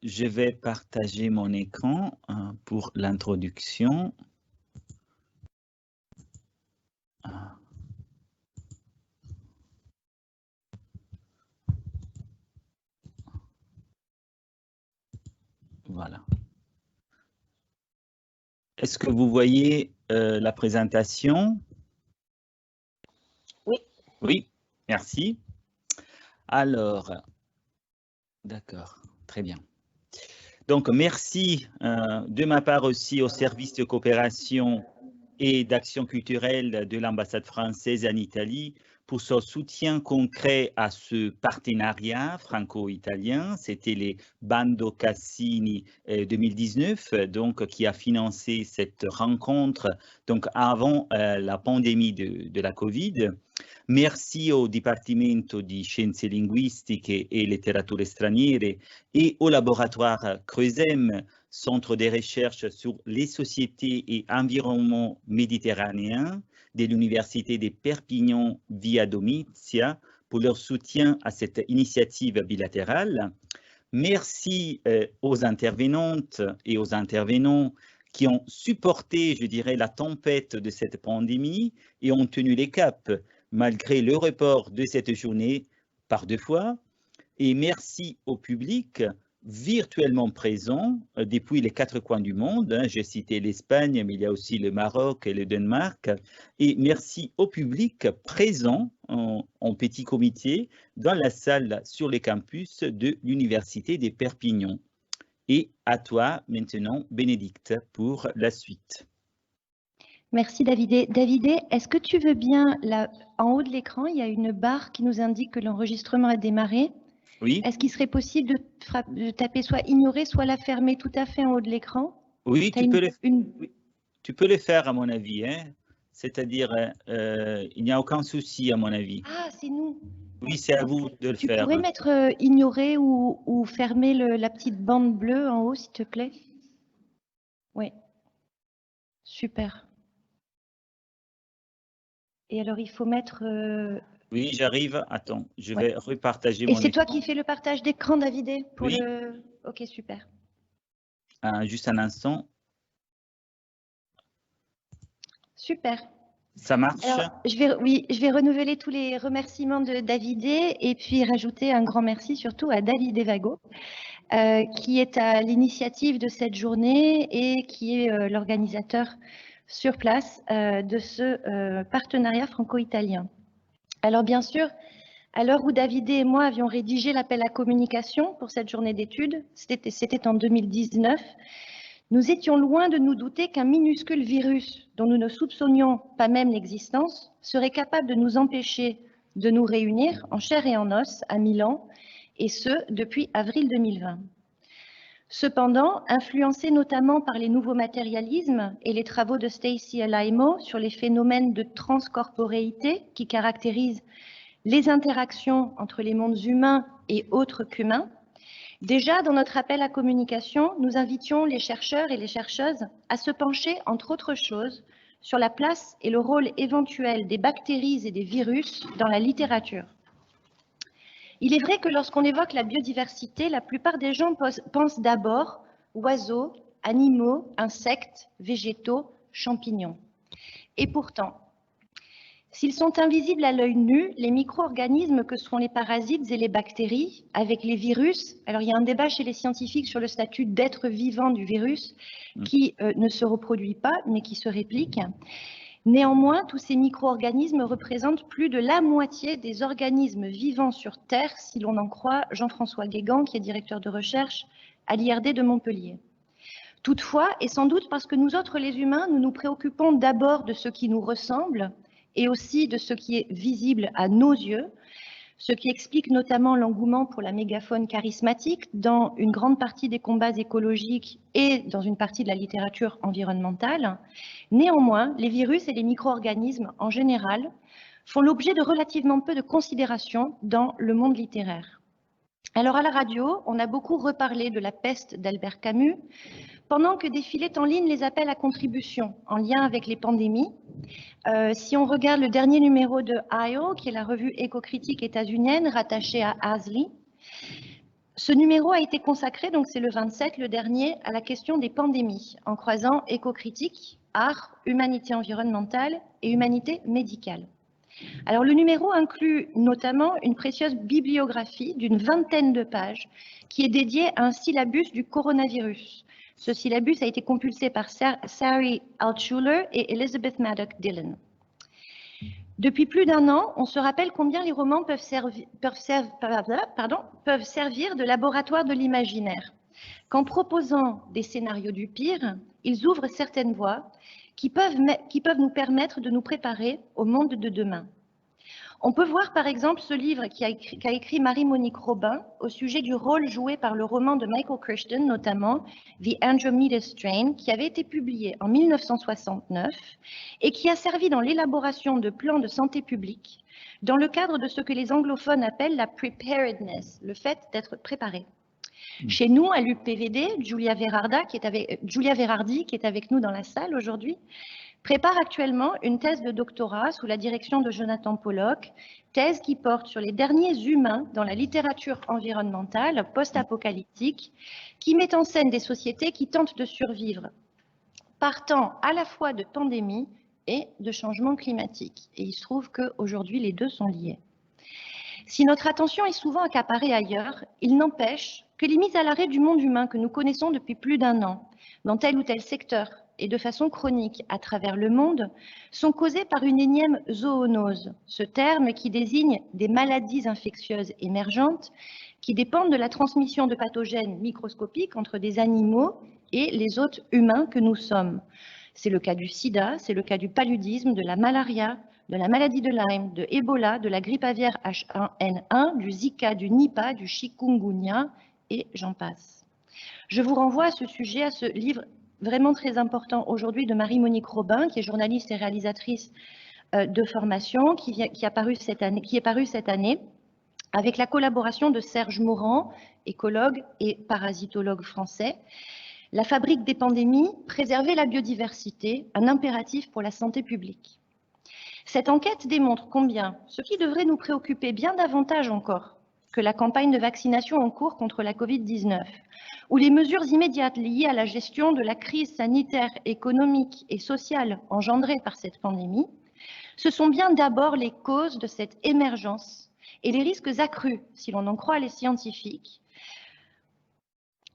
je vais partager mon écran pour l'introduction. Voilà. Est-ce que vous voyez la présentation? Oui. Oui, merci. Alors, d'accord, très bien. Donc, merci de ma part aussi au service de coopération et d'action culturelle de l'ambassade française en Italie pour son soutien concret à ce partenariat franco-italien. C'était les Bando Cassini 2019, donc, qui a financé cette rencontre donc, avant la pandémie de la Covid. Merci au Dipartimento di Scienze Linguistiche e Letterature Straniere et au laboratoire CREUSEM, Centre de recherche sur les sociétés et environnements méditerranéens de l'Université de Perpignan Via Domizia pour leur soutien à cette initiative bilatérale. Merci aux intervenantes et aux intervenants qui ont supporté, je dirais, la tempête de cette pandémie et ont tenu les caps malgré le report de cette journée par 2 fois. Et merci au public virtuellement présent depuis les 4 coins du monde. J'ai cité l'Espagne, mais il y a aussi le Maroc et le Danemark. Et merci au public présent en petit comité dans la salle sur les campus de l'Université de Perpignan. Et à toi maintenant, Bénédicte, pour la suite. Merci Davidé. Davidé, est-ce que tu veux bien, là, en haut de l'écran, il y a une barre qui nous indique que l'enregistrement a démarré. Oui. Est-ce qu'il serait possible de taper soit ignorer, soit la fermer tout à fait en haut de l'écran? Oui, tu peux le faire à mon avis. Hein. C'est-à-dire, il n'y a aucun souci à mon avis. Ah, c'est nous. Oui, c'est à vous de le faire. Tu pourrais mettre ignorer ou fermer la petite bande bleue en haut, s'il te plaît? Oui. Super. Et alors, il faut mettre... Oui, j'arrive. Attends, je vais repartager mon écran. Et c'est toi qui fais le partage d'écran, Davidé, pour oui. Ok, super. Juste un instant. Super. Ça marche? Alors, je vais renouveler tous les remerciements de Davidé et puis rajouter un grand merci surtout à David Vago, qui est à l'initiative de cette journée et qui est l'organisateur sur place de ce partenariat franco-italien. Alors bien sûr, à l'heure où Davidé et moi avions rédigé l'appel à communication pour cette journée d'études, c'était en 2019, nous étions loin de nous douter qu'un minuscule virus, dont nous ne soupçonnions pas même l'existence, serait capable de nous empêcher de nous réunir en chair et en os à Milan, et ce, depuis avril 2020. Cependant, influencés notamment par les nouveaux matérialismes et les travaux de Stacy Alaimo sur les phénomènes de transcorporéité qui caractérisent les interactions entre les mondes humains et autres qu'humains, déjà, dans notre appel à communication, nous invitions les chercheurs et les chercheuses à se pencher, entre autres choses, sur la place et le rôle éventuel des bactéries et des virus dans la littérature. Il est vrai que lorsqu'on évoque la biodiversité, la plupart des gens pensent d'abord oiseaux, animaux, insectes, végétaux, champignons. Et pourtant, s'ils sont invisibles à l'œil nu, les micro-organismes que sont les parasites et les bactéries, avec les virus, alors il y a un débat chez les scientifiques sur le statut d'être vivant du virus, qui ne se reproduit pas, mais qui se réplique. Néanmoins, tous ces micro-organismes représentent plus de la moitié des organismes vivants sur Terre, si l'on en croit Jean-François Guégan, qui est directeur de recherche à l'IRD de Montpellier. Toutefois, et sans doute parce que nous autres les humains, nous nous préoccupons d'abord de ce qui nous ressemble, et aussi de ce qui est visible à nos yeux, ce qui explique notamment l'engouement pour la mégafaune charismatique dans une grande partie des combats écologiques et dans une partie de la littérature environnementale. Néanmoins, les virus et les micro-organismes en général font l'objet de relativement peu de considération dans le monde littéraire. Alors à la radio, on a beaucoup reparlé de La peste d'Albert Camus, pendant que défilaient en ligne les appels à contribution en lien avec les pandémies. Si on regarde le dernier numéro de I.O., qui est la revue éco-critique états-unienne rattachée à ASLI, Ce numéro a été consacré, donc c'est le 27, le dernier, à la question des pandémies, en croisant éco-critique, art, humanité environnementale et humanité médicale. Alors le numéro inclut notamment une précieuse bibliographie d'une vingtaine de pages qui est dédiée à un syllabus du coronavirus. Ce syllabus a été compulsé par Sari Altschuler et Elizabeth Maddock Dillon. Depuis plus d'un an, on se rappelle combien les romans peuvent servir de laboratoire de l'imaginaire, qu'en proposant des scénarios du pire, ils ouvrent certaines voies qui peuvent nous permettre de nous préparer au monde de demain. On peut voir par exemple ce livre qu'a écrit Marie-Monique Robin au sujet du rôle joué par le roman de Michael Crichton, notamment The Andromeda Strain, qui avait été publié en 1969 et qui a servi dans l'élaboration de plans de santé publique dans le cadre de ce que les anglophones appellent la preparedness, le fait d'être préparé. Chez nous, à l'UPVD, Giulia Verardi, qui est avec nous dans la salle aujourd'hui, prépare actuellement une thèse de doctorat sous la direction de Jonathan Pollock, thèse qui porte sur les derniers humains dans la littérature environnementale post-apocalyptique, qui met en scène des sociétés qui tentent de survivre, partant à la fois de pandémies et de changements climatiques. Et il se trouve qu'aujourd'hui, les deux sont liés. Si notre attention est souvent accaparée ailleurs, il n'empêche que les mises à l'arrêt du monde humain que nous connaissons depuis plus d'un an, dans tel ou tel secteur, et de façon chronique à travers le monde, sont causées par une énième zoonose, ce terme qui désigne des maladies infectieuses émergentes qui dépendent de la transmission de pathogènes microscopiques entre des animaux et les hôtes humains que nous sommes. C'est le cas du sida, c'est le cas du paludisme, de la malaria, de la maladie de Lyme, de Ebola, de la grippe aviaire H1N1, du Zika, du Nipah, du chikungunya, et j'en passe. Je vous renvoie à ce sujet, à ce livre vraiment très important aujourd'hui de Marie-Monique Robin, qui est journaliste et réalisatrice de formation, qui est paru cette année, avec la collaboration de Serge Morand, écologue et parasitologue français. La fabrique des pandémies, préserver la biodiversité, un impératif pour la santé publique. Cette enquête démontre combien, ce qui devrait nous préoccuper bien davantage encore que la campagne de vaccination en cours contre la Covid-19, ou les mesures immédiates liées à la gestion de la crise sanitaire, économique et sociale engendrée par cette pandémie, ce sont bien d'abord les causes de cette émergence et les risques accrus, si l'on en croit les scientifiques,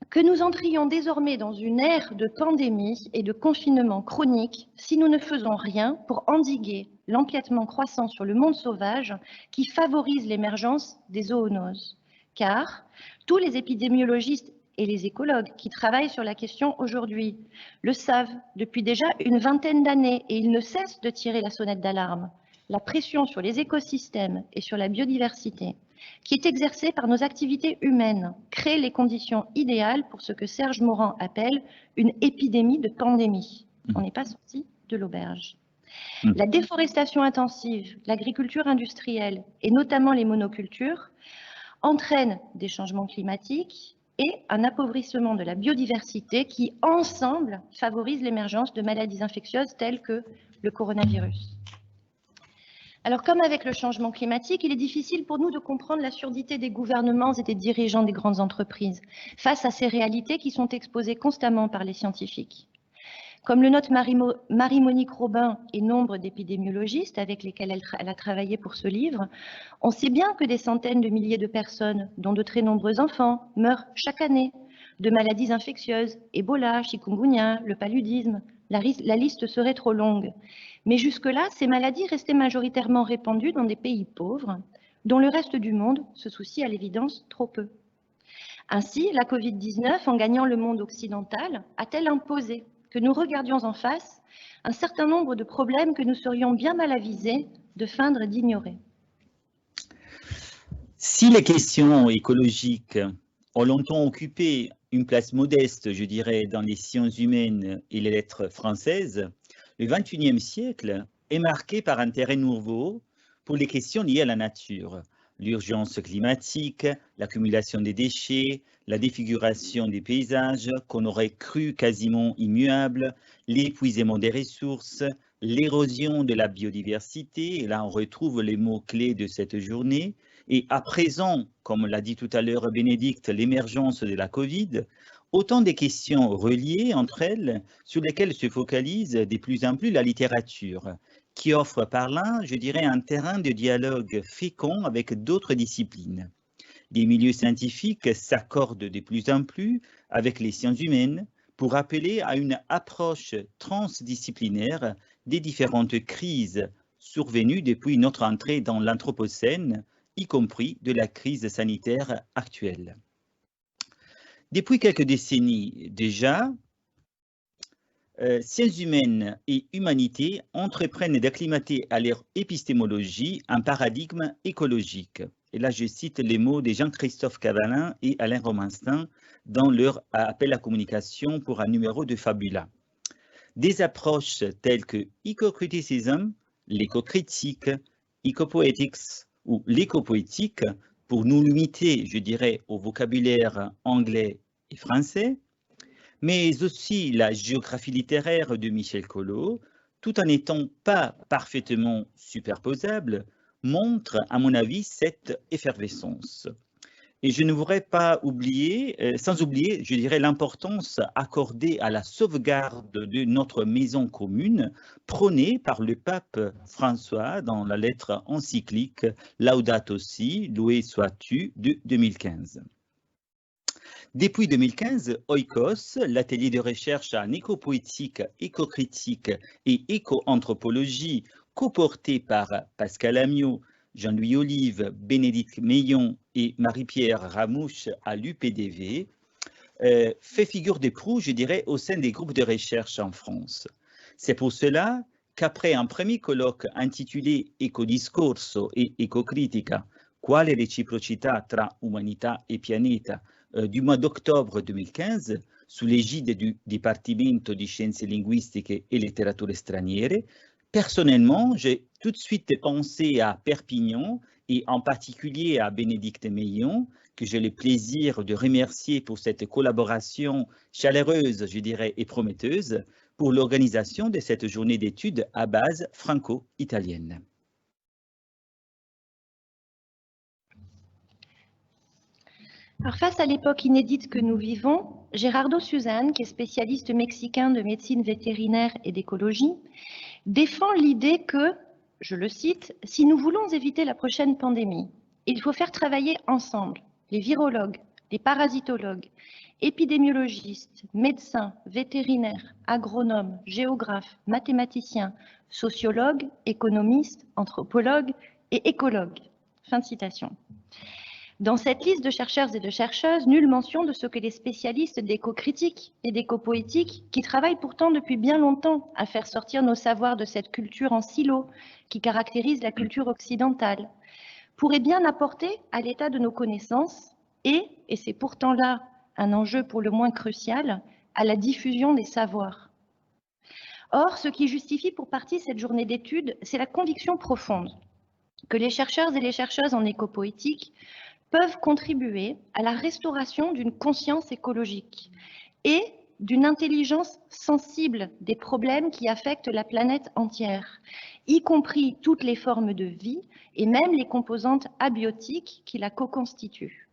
que nous entrions désormais dans une ère de pandémie et de confinement chronique si nous ne faisons rien pour endiguer l'empiètement croissant sur le monde sauvage qui favorise l'émergence des zoonoses. Car tous les épidémiologistes et les écologues qui travaillent sur la question aujourd'hui le savent depuis déjà une vingtaine d'années et ils ne cessent de tirer la sonnette d'alarme. La pression sur les écosystèmes et sur la biodiversité qui est exercée par nos activités humaines, crée les conditions idéales pour ce que Serge Morand appelle une épidémie de pandémie. On n'est pas sorti de l'auberge. La déforestation intensive, l'agriculture industrielle et notamment les monocultures entraînent des changements climatiques et un appauvrissement de la biodiversité qui, ensemble, favorisent l'émergence de maladies infectieuses telles que le coronavirus. Alors, comme avec le changement climatique, il est difficile pour nous de comprendre la surdité des gouvernements et des dirigeants des grandes entreprises face à ces réalités qui sont exposées constamment par les scientifiques. Comme le note Marie-Monique Robin et nombre d'épidémiologistes avec lesquels elle a travaillé pour ce livre, on sait bien que des centaines de milliers de personnes, dont de très nombreux enfants, meurent chaque année de maladies infectieuses, Ebola, chikungunya, le paludisme. La liste serait trop longue. Mais jusque-là, ces maladies restaient majoritairement répandues dans des pays pauvres, dont le reste du monde se soucie à l'évidence trop peu. Ainsi, la Covid-19, en gagnant le monde occidental, a-t-elle imposé que nous regardions en face un certain nombre de problèmes que nous serions bien mal avisés de feindre d'ignorer. Si les questions écologiques ont longtemps occupé une place modeste, je dirais, dans les sciences humaines et les lettres françaises, le XXIe siècle est marqué par un intérêt nouveau pour les questions liées à la nature. L'urgence climatique, l'accumulation des déchets, la défiguration des paysages qu'on aurait cru quasiment immuables, l'épuisement des ressources, l'érosion de la biodiversité, et là on retrouve les mots-clés de cette journée, et à présent, comme l'a dit tout à l'heure Bénédicte, l'émergence de la Covid, autant de questions reliées entre elles sur lesquelles se focalise de plus en plus la littérature, qui offre par là, je dirais, un terrain de dialogue fécond avec d'autres disciplines. Les milieux scientifiques s'accordent de plus en plus avec les sciences humaines pour appeler à une approche transdisciplinaire des différentes crises survenues depuis notre entrée dans l'Anthropocène, y compris de la crise sanitaire actuelle. Depuis quelques décennies déjà, sciences humaines et humanité entreprennent d'acclimater à leur épistémologie un paradigme écologique. Et là, je cite les mots de Jean-Christophe Cavalin et Alain Romanstin dans leur appel à communication pour un numéro de Fabula. Des approches telles que eco-criticism, l'éco-critique, eco-poetics ou l'éco-poétique, pour nous limiter, je dirais, au vocabulaire anglais et français, mais aussi la géographie littéraire de Michel Collot, tout en n'étant pas parfaitement superposable, montre, à mon avis, cette effervescence. Et je ne voudrais pas oublier, sans oublier, je dirais, l'importance accordée à la sauvegarde de notre maison commune, prônée par le pape François dans la lettre encyclique Laudato Si, loué sois-tu de 2015. Depuis 2015, Oikos, l'atelier de recherche en éco-poétique, éco-critique et éco-anthropologie, coporté par Pascal Amiot, Jean-Louis Olive, Bénédicte Meillon et Marie-Pierre Ramouche à l'UPDV, fait figure de proue, je dirais, au sein des groupes de recherche en France. C'est pour cela qu'après un premier colloque intitulé Ecodiscorso e Ecocritica, quale reciprocità tra umanità e pianeta, du mois d'octobre 2015, sous l'égide du Dipartimento di Scienze Linguistiche e Letterature Straniere, personnellement, j'ai tout de suite pensé à Perpignan et en particulier à Bénédicte Meillon, que j'ai le plaisir de remercier pour cette collaboration chaleureuse, je dirais, et prometteuse pour l'organisation de cette journée d'études à base franco-italienne. Alors, face à l'époque inédite que nous vivons, Gerardo Suzanne, qui est spécialiste mexicain de médecine vétérinaire et d'écologie, défend l'idée que, je le cite, « Si nous voulons éviter la prochaine pandémie, il faut faire travailler ensemble les virologues, les parasitologues, épidémiologistes, médecins, vétérinaires, agronomes, géographes, mathématiciens, sociologues, économistes, anthropologues et écologues. » Fin de citation. Dans cette liste de chercheurs et de chercheuses, nulle mention de ce que les spécialistes d'éco-critique et d'éco-poétique, qui travaillent pourtant depuis bien longtemps à faire sortir nos savoirs de cette culture en silo qui caractérise la culture occidentale, pourraient bien apporter à l'état de nos connaissances et c'est pourtant là un enjeu pour le moins crucial, à la diffusion des savoirs. Or, ce qui justifie pour partie cette journée d'études, c'est la conviction profonde que les chercheurs et les chercheuses en éco-poétique peuvent contribuer à la restauration d'une conscience écologique et d'une intelligence sensible des problèmes qui affectent la planète entière, y compris toutes les formes de vie et même les composantes abiotiques qui la co-constituent.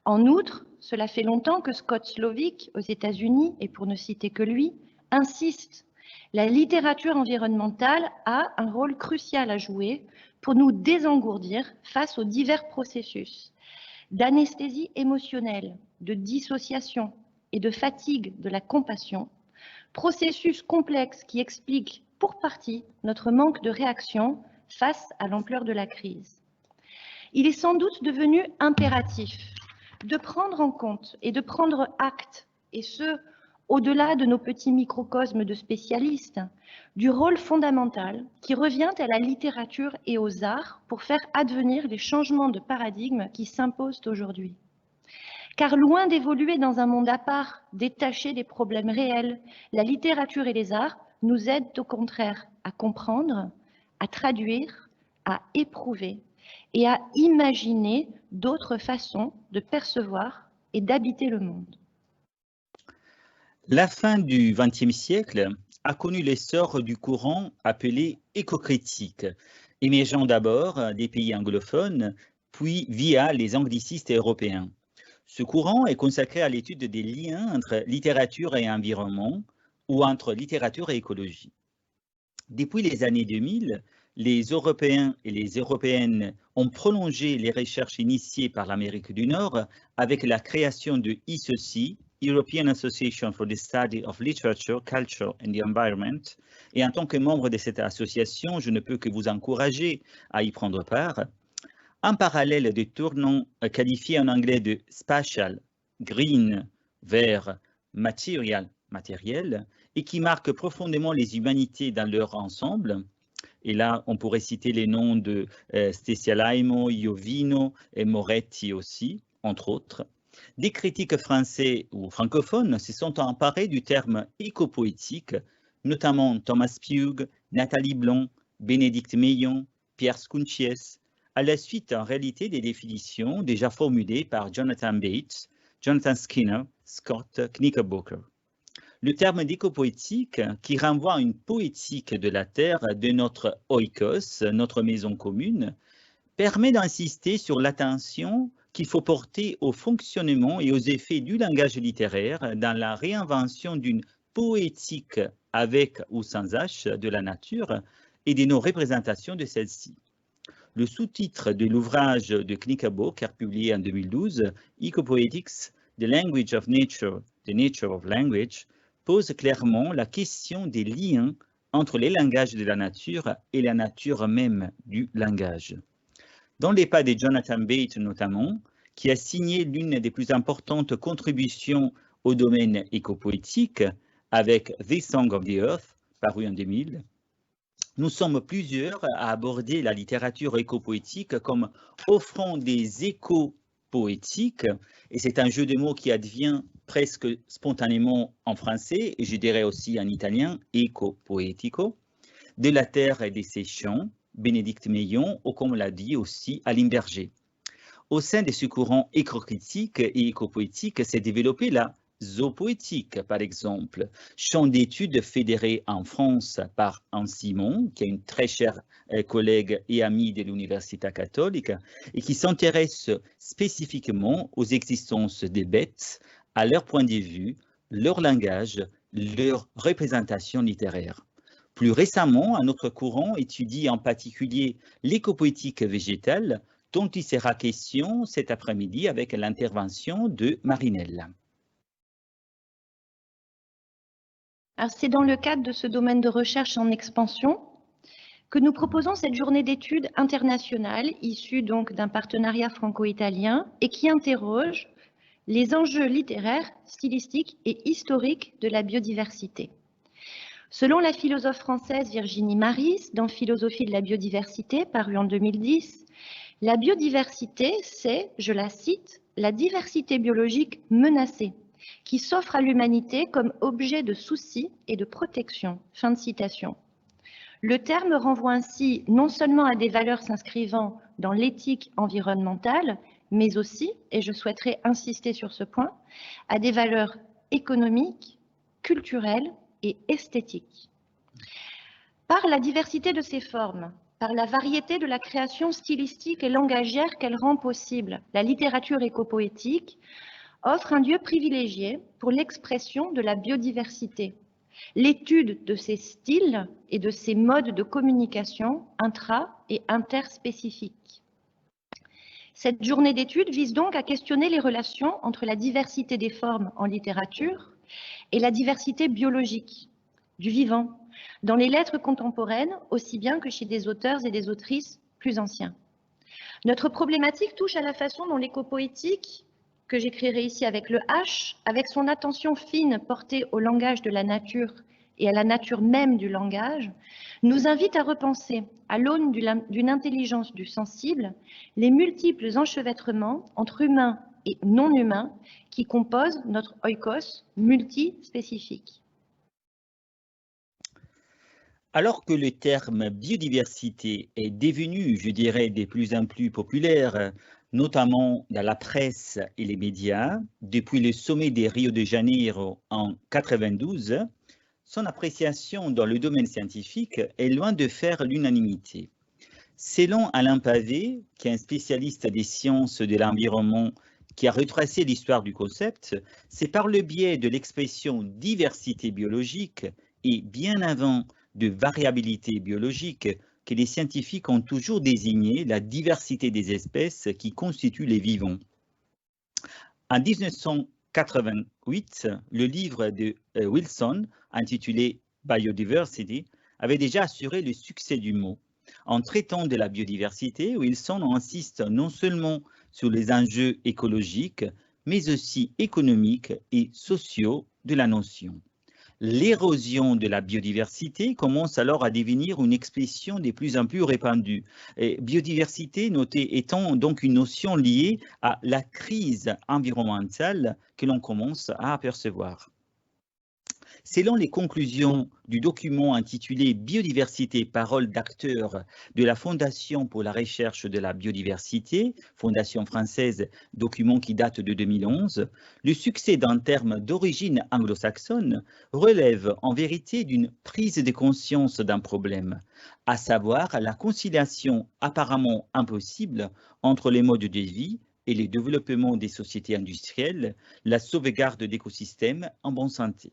En outre, cela fait longtemps que Scott Slovic, aux États-Unis, et pour ne citer que lui, insiste. La littérature environnementale a un rôle crucial à jouer pour nous désengourdir face aux divers processus d'anesthésie émotionnelle, de dissociation et de fatigue de la compassion, processus complexes qui expliquent pour partie notre manque de réaction face à l'ampleur de la crise. Il est sans doute devenu impératif de prendre en compte et de prendre acte, et ce, au-delà de nos petits microcosmes de spécialistes, du rôle fondamental qui revient à la littérature et aux arts pour faire advenir les changements de paradigme qui s'imposent aujourd'hui. Car loin d'évoluer dans un monde à part, détaché des problèmes réels, la littérature et les arts nous aident au contraire à comprendre, à traduire, à éprouver et à imaginer d'autres façons de percevoir et d'habiter le monde. La fin du XXe siècle a connu l'essor du courant appelé éco-critique, émergeant d'abord des pays anglophones, puis via les anglicistes européens. Ce courant est consacré à l'étude des liens entre littérature et environnement ou entre littérature et écologie. Depuis les années 2000, les Européens et les Européennes ont prolongé les recherches initiées par l'Amérique du Nord avec la création de ISOCI, European Association for the Study of Literature, Culture and the Environment. Et en tant que membre de cette association, je ne peux que vous encourager à y prendre part. En parallèle des tournants qualifiés en anglais de spatial, green, vert, material, matériel, et qui marquent profondément les humanités dans leur ensemble. Et là, on pourrait citer les noms de Stesialaimo, Iovino et Moretti aussi, entre autres. Des critiques français ou francophones se sont emparés du terme écopoétique, notamment Thomas Pugh, Nathalie Blon, Bénédicte Meillon, Pierre Skounties, à la suite en réalité des définitions déjà formulées par Jonathan Bates, Jonathan Skinner, Scott Knickerbocker. Le terme d'écopoétique, qui renvoie à une poétique de la terre, de notre oikos, notre maison commune, permet d'insister sur l'attention qu'il faut porter au fonctionnement et aux effets du langage littéraire dans la réinvention d'une poétique avec ou sans H de la nature et de nos représentations de celle-ci. Le sous-titre de l'ouvrage de Knickerbocker, publié en 2012, Ecopoetics, The Language of Nature, The Nature of Language, pose clairement la question des liens entre les langages de la nature et la nature même du langage. Dans les pas de Jonathan Bates notamment, qui a signé l'une des plus importantes contributions au domaine écopoétique avec The Song of the Earth, paru en 2000, nous sommes plusieurs à aborder la littérature écopoétique comme offrant des échos poétiques, et c'est un jeu de mots qui advient presque spontanément en français, et je dirais aussi en italien, eco poetico, de la terre et de ses champs, Bénédicte Meillon, ou comme l'a dit aussi Aline Berger. Au sein de ce courant écocritique et écopoétique s'est développée la zoopoétique, par exemple, champ d'études fédéré en France par Anne Simon, qui est une très chère collègue et amie de l'Université catholique, et qui s'intéresse spécifiquement aux existences des bêtes, à leur point de vue, leur langage, leur représentation littéraire. Plus récemment, un autre courant étudie en particulier l'écopoétique végétale, dont il sera question cet après-midi avec l'intervention de Marinelle. C'est dans le cadre de ce domaine de recherche en expansion que nous proposons cette journée d'études internationale issue donc d'un partenariat franco-italien et qui interroge les enjeux littéraires, stylistiques et historiques de la biodiversité. Selon la philosophe française Virginie Maris, dans Philosophie de la biodiversité, paru en 2010, la biodiversité, c'est, je la cite, la diversité biologique menacée, qui s'offre à l'humanité comme objet de souci et de protection. Fin de citation. Le terme renvoie ainsi non seulement à des valeurs s'inscrivant dans l'éthique environnementale, mais aussi, et je souhaiterais insister sur ce point, à des valeurs économiques, culturelles et esthétiques. Par la diversité de ses formes, par la variété de la création stylistique et langagière qu'elle rend possible, la littérature écopoétique offre un lieu privilégié pour l'expression de la biodiversité, l'étude de ces styles et de ces modes de communication intra- et interspécifiques. Cette journée d'études vise donc à questionner les relations entre la diversité des formes en littérature et la diversité biologique du vivant, dans les lettres contemporaines, aussi bien que chez des auteurs et des autrices plus anciens. Notre problématique touche à la façon dont l'écopoétique, que j'écrirai ici avec le H, avec son attention fine portée au langage de la nature et à la nature même du langage, nous invite à repenser, à l'aune d'une intelligence du sensible, les multiples enchevêtrements entre humains et non humains qui composent notre oikos multispécifique. Alors que le terme biodiversité est devenu, je dirais, de plus en plus populaire, notamment dans la presse et les médias, depuis le sommet de Rio de Janeiro en 1992, son appréciation dans le domaine scientifique est loin de faire l'unanimité. Selon Alain Pavé, qui est un spécialiste des sciences de l'environnement, qui a retracé l'histoire du concept, c'est par le biais de l'expression diversité biologique et bien avant de variabilité biologique que les scientifiques ont toujours désigné la diversité des espèces qui constituent les vivants. En 1988, le livre de Wilson, intitulé Biodiversity, avait déjà assuré le succès du mot. En traitant de la biodiversité, Wilson insiste non seulement sur les enjeux écologiques, mais aussi économiques et sociaux de la notion. L'érosion de la biodiversité commence alors à devenir une expression de plus en plus répandue. Et biodiversité étant donc une notion liée à la crise environnementale que l'on commence à apercevoir. Selon les conclusions du document intitulé Biodiversité, paroles d'acteurs de la Fondation pour la recherche de la biodiversité, Fondation française, document qui date de 2011, le succès d'un terme d'origine anglo-saxonne relève en vérité d'une prise de conscience d'un problème, à savoir la conciliation apparemment impossible entre les modes de vie et le développement des sociétés industrielles, la sauvegarde d'écosystèmes en bonne santé.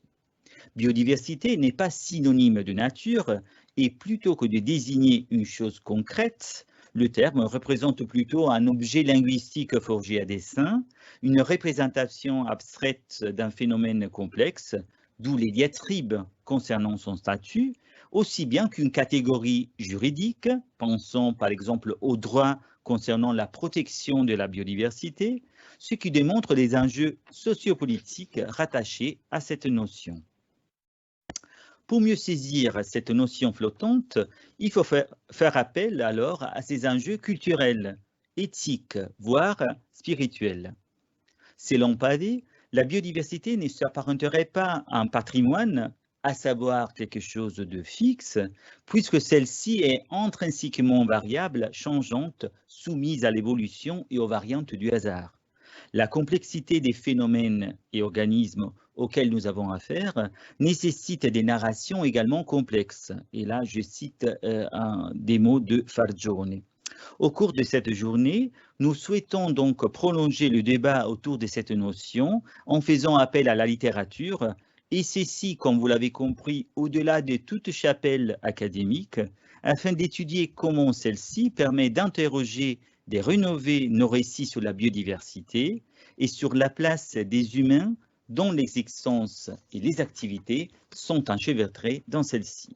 Biodiversité n'est pas synonyme de nature et plutôt que de désigner une chose concrète, le terme représente plutôt un objet linguistique forgé à dessein, une représentation abstraite d'un phénomène complexe, d'où les diatribes concernant son statut, aussi bien qu'une catégorie juridique, pensons par exemple aux droits concernant la protection de la biodiversité, ce qui démontre les enjeux sociopolitiques rattachés à cette notion. Pour mieux saisir cette notion flottante, il faut faire appel alors à ces enjeux culturels, éthiques, voire spirituels. Selon Pavé, la biodiversité ne s'apparenterait pas à un patrimoine, à savoir quelque chose de fixe, puisque celle-ci est intrinsèquement variable, changeante, soumise à l'évolution et aux variantes du hasard. La complexité des phénomènes et organismes auxquels nous avons affaire nécessite des narrations également complexes. Et là, je cite des mots de Fargione. Au cours de cette journée, nous souhaitons donc prolonger le débat autour de cette notion en faisant appel à la littérature, et ceci, comme vous l'avez compris, au-delà de toute chapelle académique, afin d'étudier comment celle-ci permet d'interroger, de rénover nos récits sur la biodiversité et sur la place des humains dont l'existence et les activités sont enchevêtrées dans celle-ci.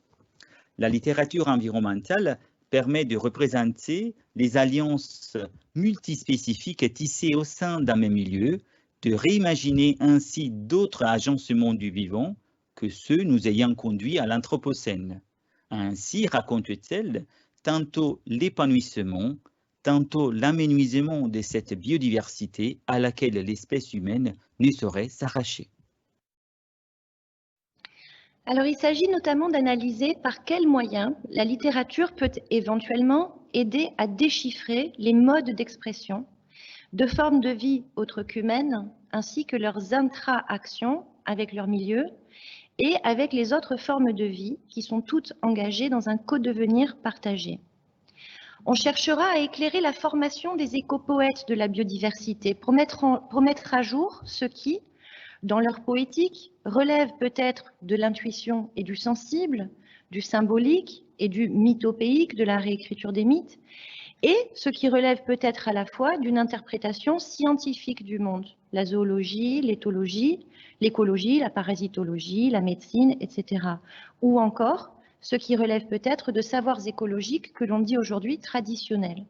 La littérature environnementale permet de représenter les alliances multispécifiques tissées au sein d'un même milieu, de réimaginer ainsi d'autres agencements du vivant que ceux nous ayant conduits à l'Anthropocène. Ainsi raconte-t-elle tantôt l'épanouissement, tantôt l'amenuisement de cette biodiversité à laquelle l'espèce humaine ne saurait s'arracher. Alors, il s'agit notamment d'analyser par quels moyens la littérature peut éventuellement aider à déchiffrer les modes d'expression de formes de vie autres qu'humaines, ainsi que leurs interactions avec leur milieu et avec les autres formes de vie qui sont toutes engagées dans un co-devenir partagé. On cherchera à éclairer la formation des éco-poètes de la biodiversité pour mettre à jour ce qui, dans leur poétique, relève peut-être de l'intuition et du sensible, du symbolique et du mythopéique de la réécriture des mythes, et ce qui relève peut-être à la fois d'une interprétation scientifique du monde, la zoologie, l'éthologie, l'écologie, la parasitologie, la médecine, etc. Ou encore ce qui relève peut-être de savoirs écologiques que l'on dit aujourd'hui traditionnels.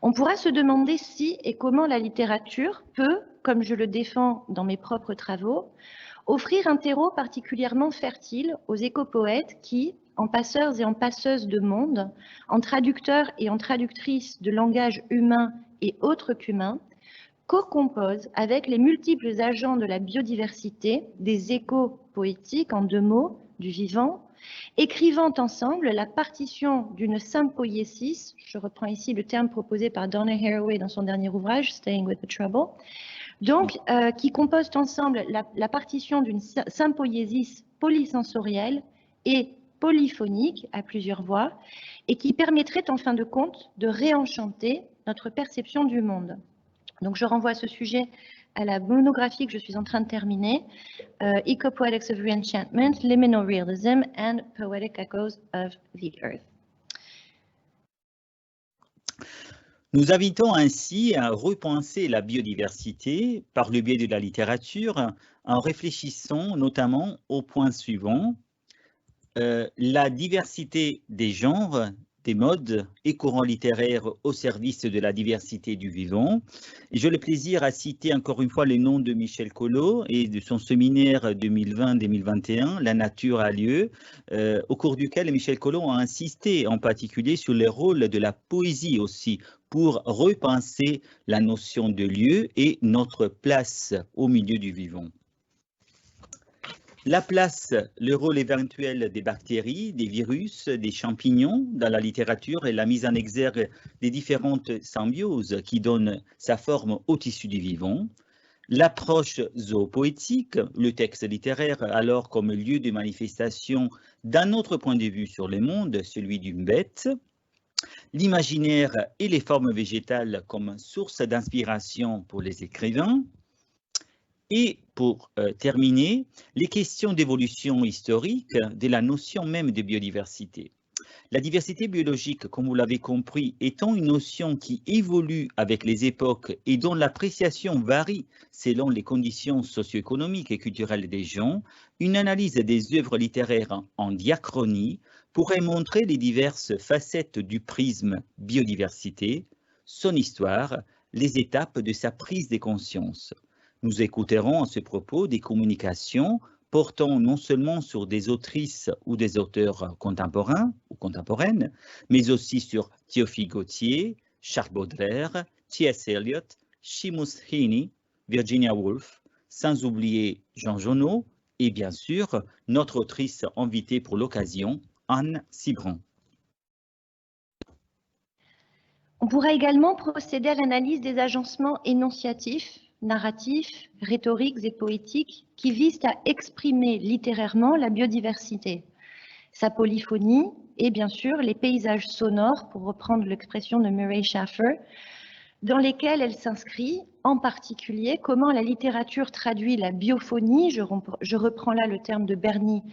On pourra se demander si et comment la littérature peut, comme je le défends dans mes propres travaux, offrir un terreau particulièrement fertile aux éco-poètes qui, en passeurs et en passeuses de monde, en traducteurs et en traductrices de langage humain et autres qu'humain, co-composent avec les multiples agents de la biodiversité, des échos poétiques en deux mots, du vivant, écrivant ensemble la partition d'une sympoiesis, je reprends ici le terme proposé par Donna Haraway dans son dernier ouvrage, Staying with the Trouble, donc qui composent ensemble la partition d'une sympoiesis polysensorielle et polyphonique à plusieurs voix et qui permettrait en fin de compte de réenchanter notre perception du monde. Donc je renvoie à ce sujet à la monographie que je suis en train de terminer, Eco-Poetics of Reenchantment, Liminal Realism and Poetic Echoes of the Earth. Nous invitons ainsi à repenser la biodiversité par le biais de la littérature en réfléchissant notamment au point suivant, la diversité des genres, des modes et courants littéraires au service de la diversité du vivant. J'ai le plaisir à citer encore une fois le nom de Michel Collot et de son séminaire 2020-2021, La nature a lieu, au cours duquel Michel Collot a insisté en particulier sur le rôle de la poésie aussi pour repenser la notion de lieu et notre place au milieu du vivant. La place, le rôle éventuel des bactéries, des virus, des champignons dans la littérature et la mise en exergue des différentes symbioses qui donnent sa forme au tissu du vivant. L'approche zoopoétique, le texte littéraire alors comme lieu de manifestation d'un autre point de vue sur le monde, celui d'une bête. L'imaginaire et les formes végétales comme source d'inspiration pour les écrivains. Et pour terminer, les questions d'évolution historique de la notion même de biodiversité. La diversité biologique, comme vous l'avez compris, étant une notion qui évolue avec les époques et dont l'appréciation varie selon les conditions socio-économiques et culturelles des gens, une analyse des œuvres littéraires en diachronie pourrait montrer les diverses facettes du prisme biodiversité, son histoire, les étapes de sa prise de conscience. Nous écouterons à ce propos des communications portant non seulement sur des autrices ou des auteurs contemporains ou contemporaines, mais aussi sur Théophile Gautier, Charles Baudelaire, T.S. Eliot, Seamus Heaney, Virginia Woolf, sans oublier Jean Genot et bien sûr notre autrice invitée pour l'occasion, Anne Cibran. On pourra également procéder à l'analyse des agencements énonciatifs, narratifs, rhétoriques et poétiques qui visent à exprimer littérairement la biodiversité, sa polyphonie et bien sûr les paysages sonores, pour reprendre l'expression de Murray Schafer, dans lesquels elle s'inscrit, en particulier comment la littérature traduit la biophonie, je reprends là le terme de Bernie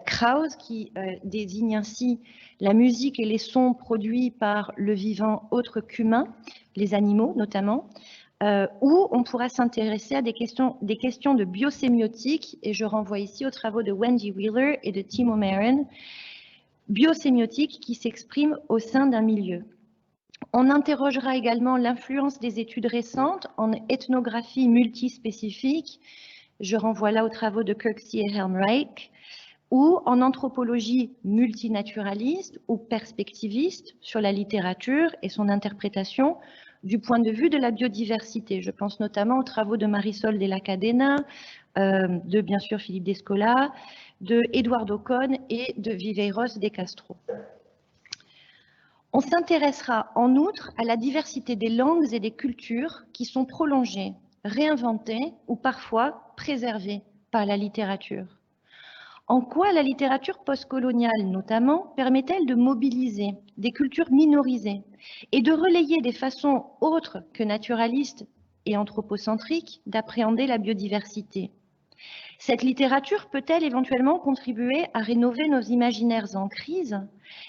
Krause qui désigne ainsi la musique et les sons produits par le vivant autre qu'humain, les animaux notamment, où on pourra s'intéresser à des questions de biosémiotique, et je renvoie ici aux travaux de Wendy Wheeler et de Tim O'Meara, biosémiotique qui s'exprime au sein d'un milieu. On interrogera également l'influence des études récentes en ethnographie multispécifique, je renvoie là aux travaux de Kirksey et Helmreich, ou en anthropologie multinaturaliste ou perspectiviste sur la littérature et son interprétation du point de vue de la biodiversité. Je pense notamment aux travaux de Marisol de la Cadena, de bien sûr Philippe Descola, de Eduardo Cohn et de Viveiros de Castro. On s'intéressera en outre à la diversité des langues et des cultures qui sont prolongées, réinventées ou parfois préservées par la littérature. En quoi la littérature postcoloniale, notamment, permet-elle de mobiliser des cultures minorisées et de relayer des façons autres que naturalistes et anthropocentriques d'appréhender la biodiversité? Cette littérature peut-elle éventuellement contribuer à rénover nos imaginaires en crise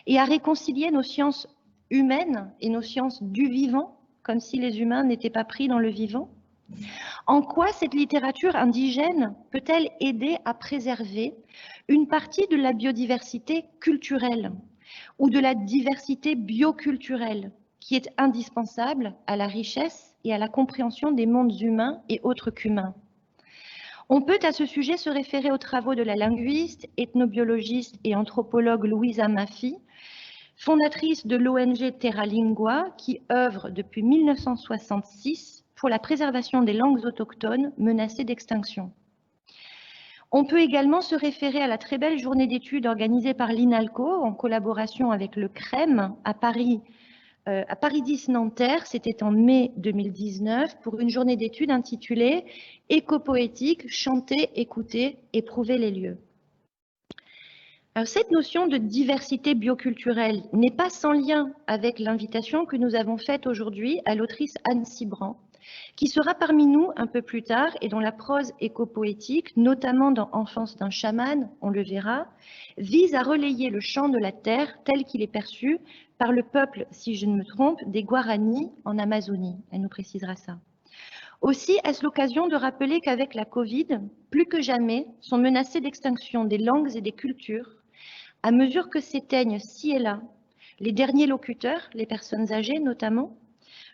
et à réconcilier nos sciences humaines et nos sciences du vivant, comme si les humains n'étaient pas pris dans le vivant? En quoi cette littérature indigène peut-elle aider à préserver une partie de la biodiversité culturelle ou de la diversité bioculturelle qui est indispensable à la richesse et à la compréhension des mondes humains et autres qu'humains? On peut à ce sujet se référer aux travaux de la linguiste, ethnobiologiste et anthropologue Louisa Maffei, fondatrice de l'ONG Terra Lingua, qui œuvre depuis 1966 pour la préservation des langues autochtones menacées d'extinction. On peut également se référer à la très belle journée d'études organisée par l'INALCO en collaboration avec le CREM à Paris 10 Nanterre, c'était en mai 2019, pour une journée d'études intitulée « Éco-poétique, chanter, écouter, éprouver les lieux ». Alors, cette notion de diversité bioculturelle n'est pas sans lien avec l'invitation que nous avons faite aujourd'hui à l'autrice Anne Cibrand, qui sera parmi nous un peu plus tard et dont la prose éco-poétique, notamment dans Enfance d'un chaman, on le verra, vise à relayer le chant de la terre tel qu'il est perçu par le peuple, si je ne me trompe, des Guarani en Amazonie. Elle nous précisera ça. Aussi, est-ce l'occasion de rappeler qu'avec la Covid, plus que jamais, sont menacées d'extinction des langues et des cultures, à mesure que s'éteignent ci et là les derniers locuteurs, les personnes âgées notamment,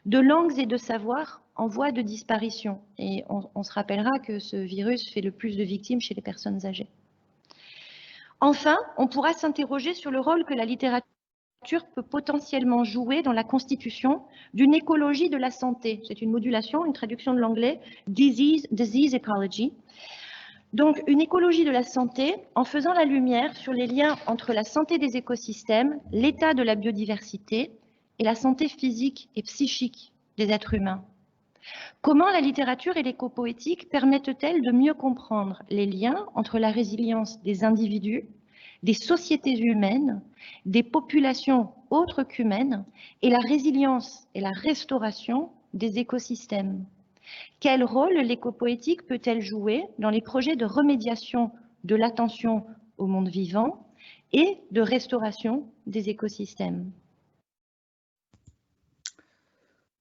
de langues et de savoirs en voie de disparition. Et on se rappellera que ce virus fait le plus de victimes chez les personnes âgées. Enfin, on pourra s'interroger sur le rôle que la littérature peut potentiellement jouer dans la constitution d'une écologie de la santé. C'est une modulation, une traduction de l'anglais, disease ecology. Donc, une écologie de la santé en faisant la lumière sur les liens entre la santé des écosystèmes, l'état de la biodiversité et la santé physique et psychique des êtres humains. Comment la littérature et l'éco-poétique permettent-elles de mieux comprendre les liens entre la résilience des individus, des sociétés humaines, des populations autres qu'humaines et la résilience et la restauration des écosystèmes? Quel rôle l'éco-poétique peut-elle jouer dans les projets de remédiation de l'attention au monde vivant et de restauration des écosystèmes?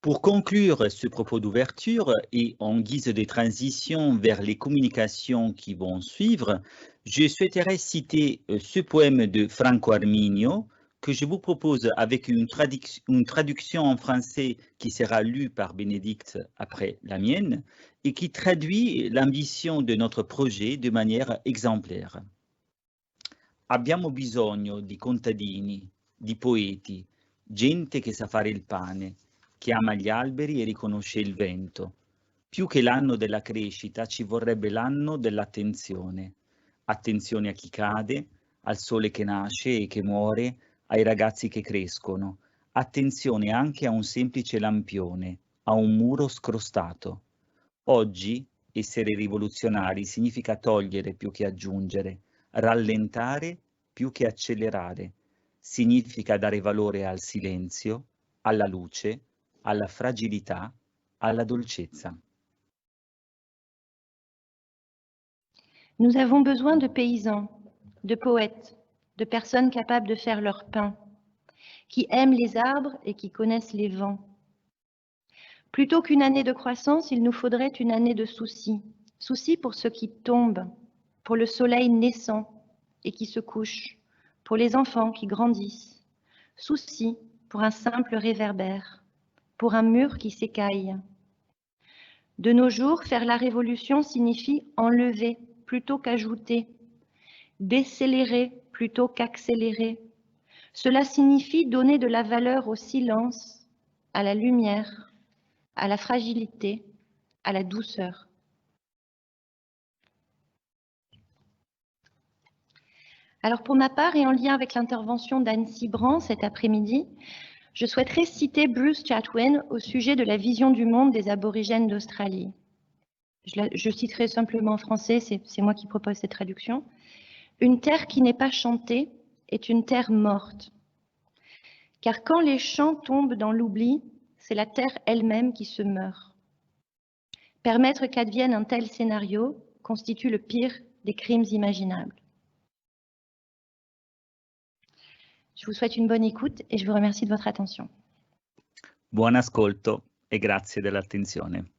Pour conclure ce propos d'ouverture et en guise de transition vers les communications qui vont suivre, je souhaiterais citer ce poème de Franco Arminio que je vous propose avec une traduction en français qui sera lue par Bénédicte après la mienne et qui traduit l'ambition de notre projet de manière exemplaire. Abbiamo bisogno di contadini, di poeti, gente che sa fare il pane, che ama gli alberi e riconosce il vento. Più che l'anno della crescita ci vorrebbe l'anno dell'attenzione. Attenzione a chi cade, al sole che nasce e che muore, ai ragazzi che crescono. Attenzione anche a un semplice lampione, a un muro scrostato. Oggi essere rivoluzionari significa togliere più che aggiungere, rallentare più che accelerare. Significa dare valore al silenzio, alla luce, alla fragilità, alla dolcezza. Nous avons besoin de paysans, de poètes, de personnes capables de faire leur pain, qui aiment les arbres et qui connaissent les vents. Plutôt qu'une année de croissance, il nous faudrait une année de soucis. Soucis pour ceux qui tombent, pour le soleil naissant et qui se couche, pour les enfants qui grandissent. Soucis pour un simple réverbère, pour un mur qui s'écaille. De nos jours, faire la révolution signifie enlever plutôt qu'ajouter, décélérer plutôt qu'accélérer. Cela signifie donner de la valeur au silence, à la lumière, à la fragilité, à la douceur. Alors pour ma part, et en lien avec l'intervention d'Anne Cibrand cet après-midi, je souhaiterais citer Bruce Chatwin au sujet de la vision du monde des aborigènes d'Australie. Je citerai simplement en français, c'est moi qui propose cette traduction. Une terre qui n'est pas chantée est une terre morte. Car quand les chants tombent dans l'oubli, c'est la terre elle-même qui se meurt. Permettre qu'advienne un tel scénario constitue le pire des crimes imaginables. Je vous souhaite une bonne écoute et je vous remercie de votre attention. Buon ascolto e grazie dell'attenzione.